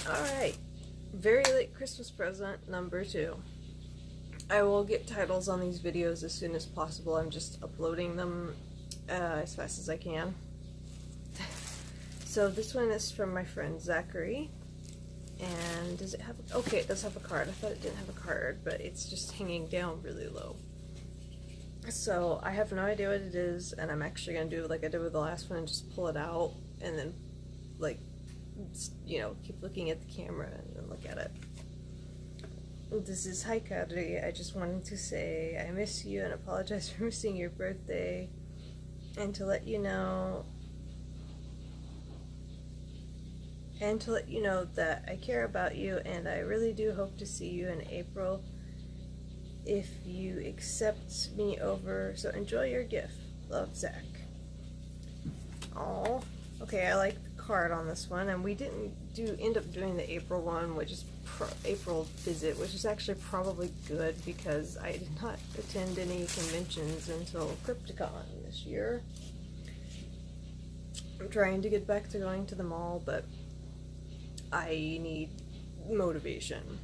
Alright, very late Christmas present number 2. I will get titles on these videos as soon as possible. I'm just uploading them as fast as I can. So this one is from my friend Zachary. And does it have a, okay, it does have a card. I thought it didn't have a card, but it's just hanging down really low. So I have no idea what it is, and I'm actually going to do like I did with the last one and just pull it out and then, like, you know, keep looking at the camera and then look at it. This is Hi Kadri. I just wanted to say I miss you and apologize for missing your birthday, and to let you know that I care about you and I really do hope to see you in April if you accept me over. So enjoy your gift. Love, Zach. Oh, okay, I like the card on this one, and we didn't end up doing the April one, which is April visit, which is actually probably good because I did not attend any conventions until Crypticon this year. I'm trying to get back to going to the mall, but I need motivation.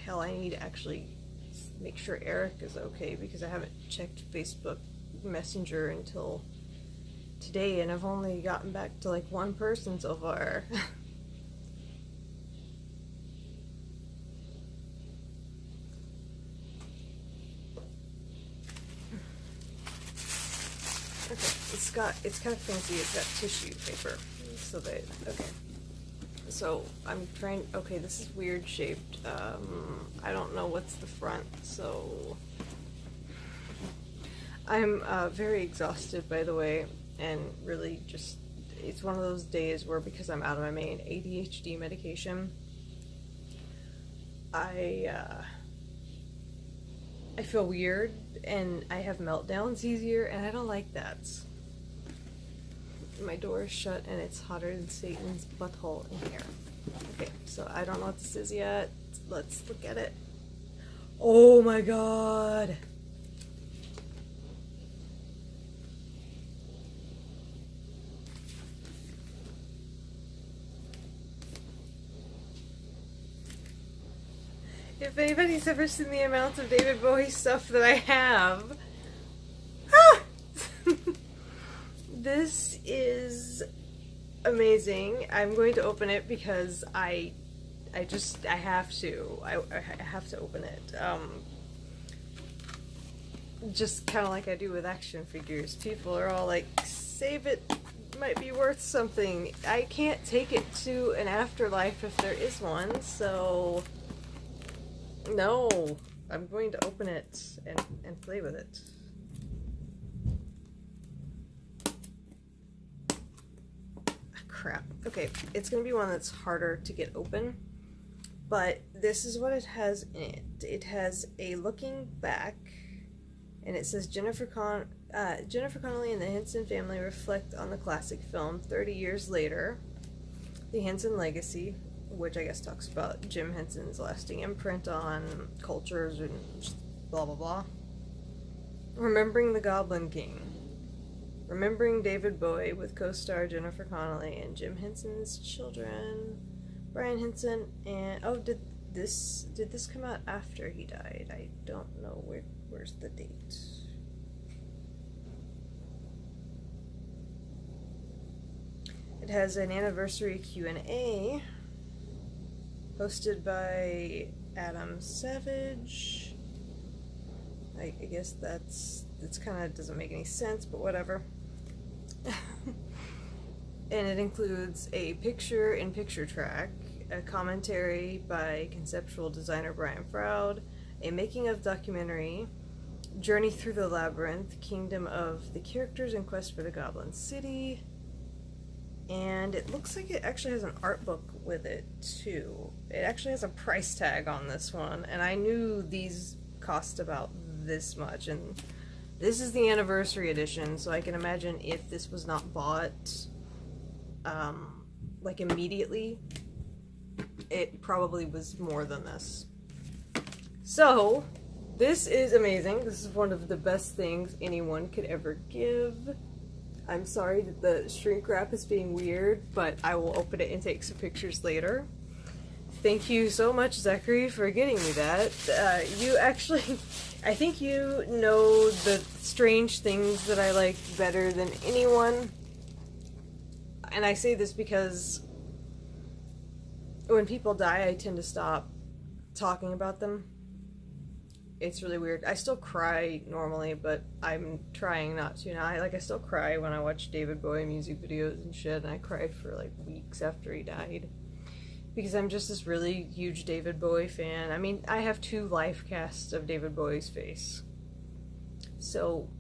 Hell, I need to actually make sure Eric is okay because I haven't checked Facebook Messenger until today, and I've only gotten back to like one person so far. Okay, it's kind of fancy. It's got tissue paper, so that okay. So I'm trying. Okay, this is weird shaped. I don't know what's the front, so I'm very exhausted, by the way, and really just it's one of those days where because I'm out of my main ADHD medication, I feel weird and I have meltdowns easier, and I don't like that. My door is shut and it's hotter than Satan's butthole in here. Okay, so I don't know what this is yet. Let's look at it. Oh my god! If anybody's ever seen the amount of David Bowie stuff that I have, this is amazing. I'm going to open it because I have to. I have to open it. Just kind of like I do with action figures. People are all like, save it, might be worth something. I can't take it to an afterlife if there is one, so no, I'm going to open it and play with it. Crap. Okay, it's gonna be one that's harder to get open, but this is what it has in it. It has a looking back, and it says Jennifer Connelly and the Henson family reflect on the classic film 30 years later, the Henson legacy, which I guess talks about Jim Henson's lasting imprint on cultures and blah blah blah. Remembering the Goblin King. Remembering David Bowie with co-star Jennifer Connelly and Jim Henson's children, Brian Henson, and oh, did this come out after he died? I don't know where's the date. It has an anniversary Q&A hosted by Adam Savage. I guess that's kind of doesn't make any sense, but whatever. And it includes a picture-in-picture track, a commentary by conceptual designer Brian Froud, a making-of documentary, Journey Through the Labyrinth, Kingdom of the Characters in Quest for the Goblin City, and it looks like it actually has an art book with it, too. It actually has a price tag on this one, and I knew these cost about this much, and this is the anniversary edition, so I can imagine if this was not bought like immediately, it probably was more than this. So this is amazing. This is one of the best things anyone could ever give. I'm sorry that the shrink wrap is being weird, but I will open it and take some pictures later. Thank you so much, Zachary, for getting me that. You actually, I think you know the strange things that I like better than anyone. And I say this because when people die, I tend to stop talking about them. It's really weird. I still cry normally, but I'm trying not to now. I still cry when I watch David Bowie music videos and shit, and I cried for like weeks after he died. Because I'm just this really huge David Bowie fan. I mean, I have 2 life casts of David Bowie's face. So,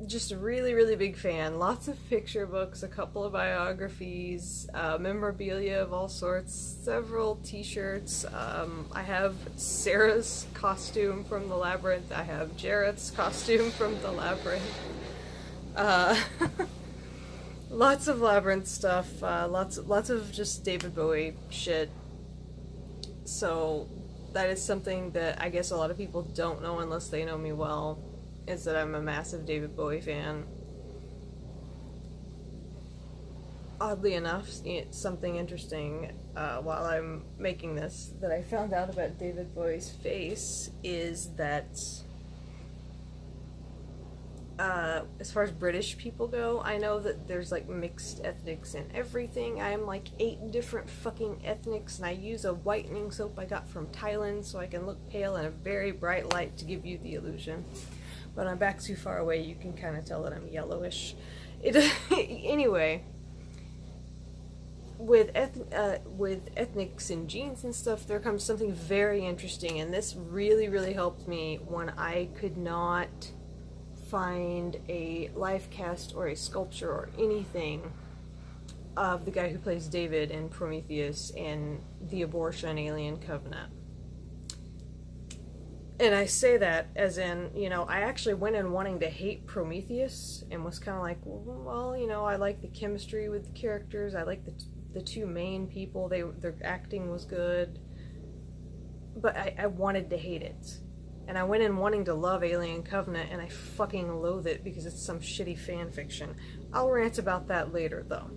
just a really, really big fan. Lots of picture books, a couple of biographies, memorabilia of all sorts, several t-shirts. I have Sarah's costume from The Labyrinth. I have Jarrett's costume from The Labyrinth. Lots of Labyrinth stuff, lots of just David Bowie shit. So that is something that I guess a lot of people don't know unless they know me well, is that I'm a massive David Bowie fan. Oddly enough, something interesting while I'm making this that I found out about David Bowie's face is that as far as British people go, I know that there's like mixed ethnics and everything. I am like 8 different fucking ethnics, and I use a whitening soap I got from Thailand so I can look pale in a very bright light to give you the illusion. But I'm back too far away, you can kind of tell that I'm yellowish. Anyway, with ethnics and genes and stuff, there comes something very interesting, and this really, really helped me when I could not find a life cast or a sculpture or anything of the guy who plays David in Prometheus and the abortion Alien Covenant. And I say that as in, I actually went in wanting to hate Prometheus and was kind of like, well, I like the chemistry with the characters. I like the 2 main people. Their acting was good. But I wanted to hate it. And I went in wanting to love Alien Covenant, and I fucking loathe it because it's some shitty fan fiction. I'll rant about that later, though.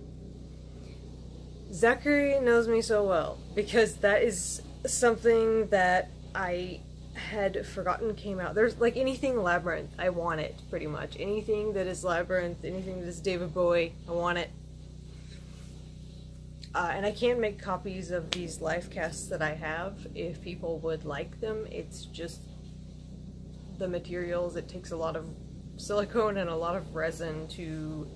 Zachary knows me so well, because that is something that I had forgotten came out. There's, like, anything Labyrinth, I want it, pretty much. Anything that is Labyrinth, anything that is David Bowie, I want it. And I can make copies of these life casts that I have, if people would like them. It's just the materials. It takes a lot of silicone and a lot of resin to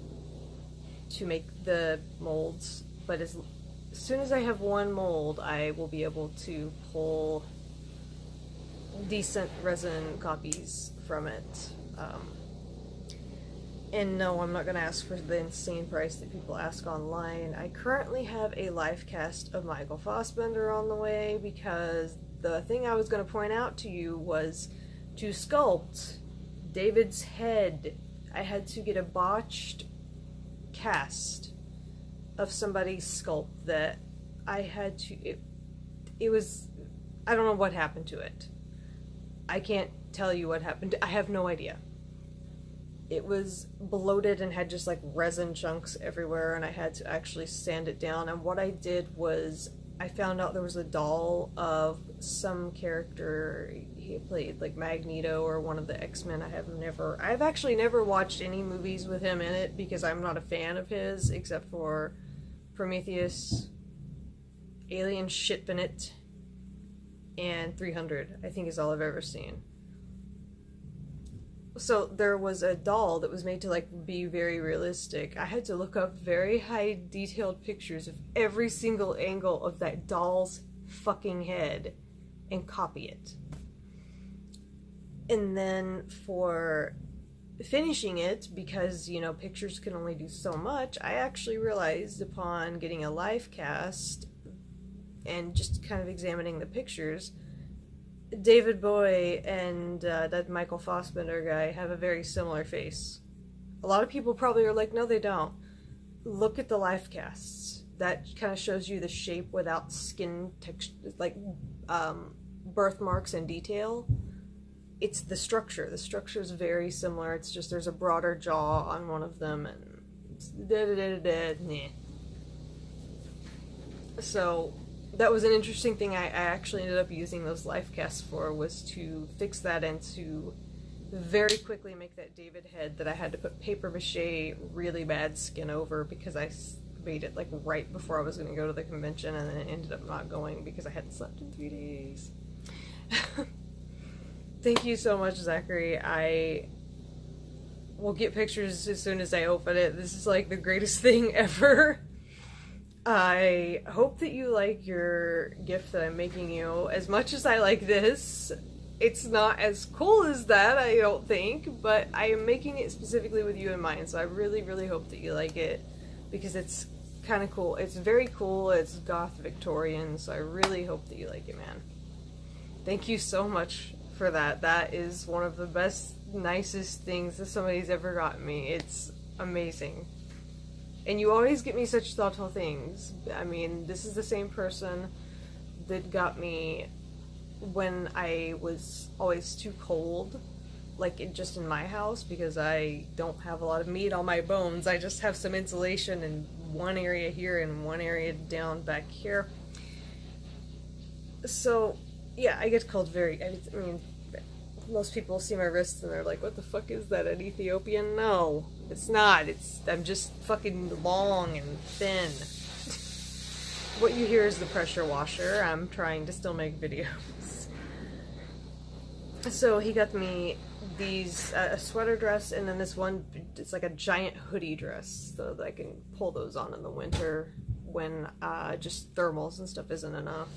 make the molds, but as soon as I have one mold, I will be able to pull decent resin copies from it. And no, I'm not going to ask for the insane price that people ask online. I currently have a life cast of Michael Fassbender on the way, because the thing I was going to point out to you was to sculpt David's head, I had to get a botched cast of somebody's sculpt that I had to, it was, I don't know what happened to it. I can't tell you what happened. I have no idea. It was bloated and had just like resin chunks everywhere, and I had to actually sand it down. And what I did was I found out there was a doll of some character. He played like Magneto or one of the X-Men. I've actually never watched any movies with him in it because I'm not a fan of his, except for Prometheus, Alien Shitbinit, and 300, I think is all I've ever seen. So there was a doll that was made to like be very realistic. I had to look up very high detailed pictures of every single angle of that doll's fucking head and copy it. And then for finishing it, because, pictures can only do so much, I actually realized upon getting a live cast and just kind of examining the pictures, David Bowie and that Michael Fassbender guy have a very similar face. A lot of people probably are like, no, they don't. Look at the life casts. That kind of shows you the shape without skin texture, like birthmarks and detail. It's the structure. The structure is very similar. It's just there's a broader jaw on one of them, and So that was an interesting thing I actually ended up using those life casts for, was to fix that and to very quickly make that David head that I had to put paper mache really bad skin over because I made it like right before I was going to go to the convention, and then it ended up not going because I hadn't slept in 3 days. Thank you so much, Zachary. I will get pictures as soon as I open it. This is like the greatest thing ever. I hope that you like your gift that I'm making you as much as I like this. It's not as cool as that, I don't think, but I am making it specifically with you in mind, so I really, really hope that you like it, because it's kind of cool. It's very cool. It's goth Victorian, so I really hope that you like it, man. Thank you so much for that. That is one of the best, nicest things that somebody's ever gotten me. It's amazing. And you always get me such thoughtful things. I mean, this is the same person that got me when I was always too cold, like just in my house, because I don't have a lot of meat on my bones. I just have some insulation in one area here and one area down back here. So, yeah, I get cold very, I mean, most people see my wrists and they're like, what the fuck is that, an Ethiopian? No, it's not. I'm just fucking long and thin. What you hear is the pressure washer. I'm trying to still make videos. So he got me these, a sweater dress, and then this one, it's like a giant hoodie dress, so that I can pull those on in the winter when just thermals and stuff isn't enough.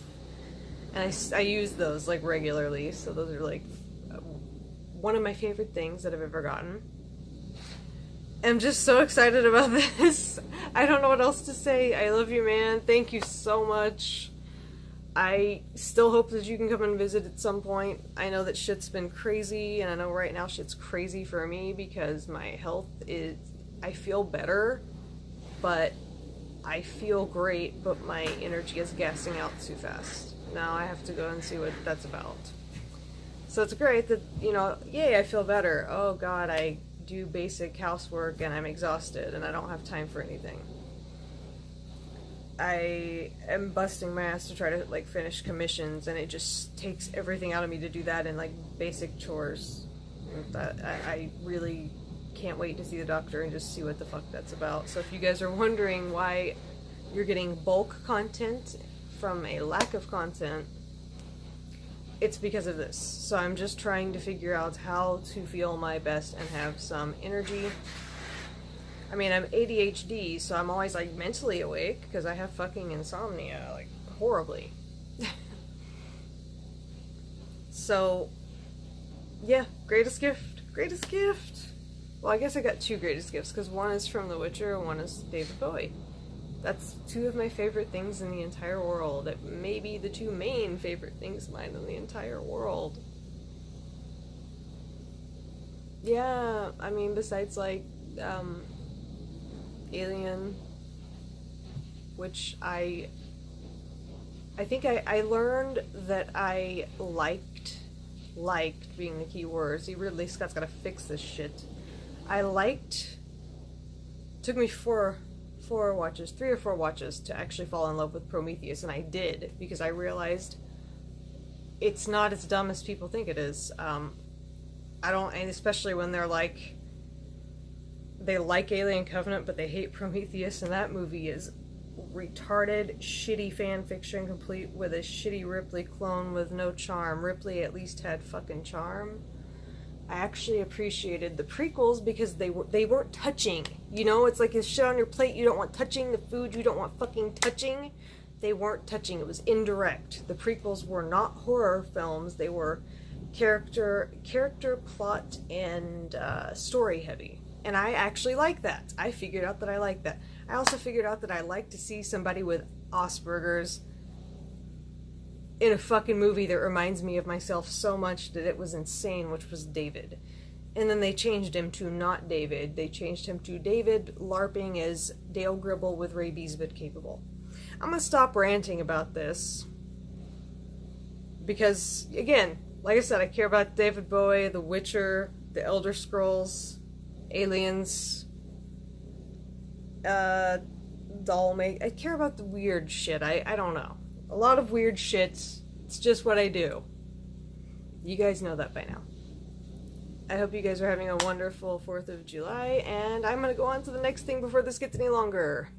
And I use those like regularly, so those are like one of my favorite things that I've ever gotten. I'm just so excited about this. I don't know what else to say. I love you, man. Thank you so much. I still hope that you can come and visit at some point. I know that shit's been crazy, and I know right now shit's crazy for me because my health is... I feel better, but I feel great, but my energy is gassing out too fast. Now I have to go and see what that's about. So it's great that, you know, yay, I feel better. Oh god, I do basic housework and I'm exhausted and I don't have time for anything. I am busting my ass to try to like finish commissions, and it just takes everything out of me to do that in like basic chores. That I really can't wait to see the doctor and just see what the fuck that's about. So if you guys are wondering why you're getting bulk content from a lack of content, it's because of this. So I'm just trying to figure out how to feel my best and have some energy. I mean, I'm ADHD, so I'm always like mentally awake because I have fucking insomnia, like horribly. So, yeah, greatest gift. Greatest gift. Well, I guess I got two greatest gifts, because one is from The Witcher and one is David Bowie. That's two of my favorite things in the entire world. It may be the two main favorite things of mine in the entire world. Yeah, I mean, besides like, Alien, which I think I learned that I liked being the key word. See, Ridley Scott's gotta fix this shit. Took me 3 or 4 watches to actually fall in love with Prometheus, and I did, because I realized it's not as dumb as people think it is. And especially when they're like, they like Alien Covenant, but they hate Prometheus, and that movie is retarded, shitty fan fiction, complete with a shitty Ripley clone with no charm. Ripley at least had fucking charm. I actually appreciated the prequels because they weren't touching. You know, it's like a shit on your plate you don't want touching, the food you don't want fucking touching. They weren't touching. It was indirect. The prequels were not horror films. They were character, plot, and story heavy. And I actually like that. I figured out that I like that. I also figured out that I like to see somebody with Asperger's in a fucking movie that reminds me of myself so much that it was insane, which was David. And then they changed him to not David. They changed him to David LARPing as Dale Gribble with rabies but capable. I'm gonna stop ranting about this because, again, like I said, I care about David Bowie, The Witcher, The Elder Scrolls, Aliens. doll make. I care about the weird shit. I don't know. A lot of weird shits. It's just what I do. You guys know that by now. I hope you guys are having a wonderful 4th of July, and I'm gonna go on to the next thing before this gets any longer.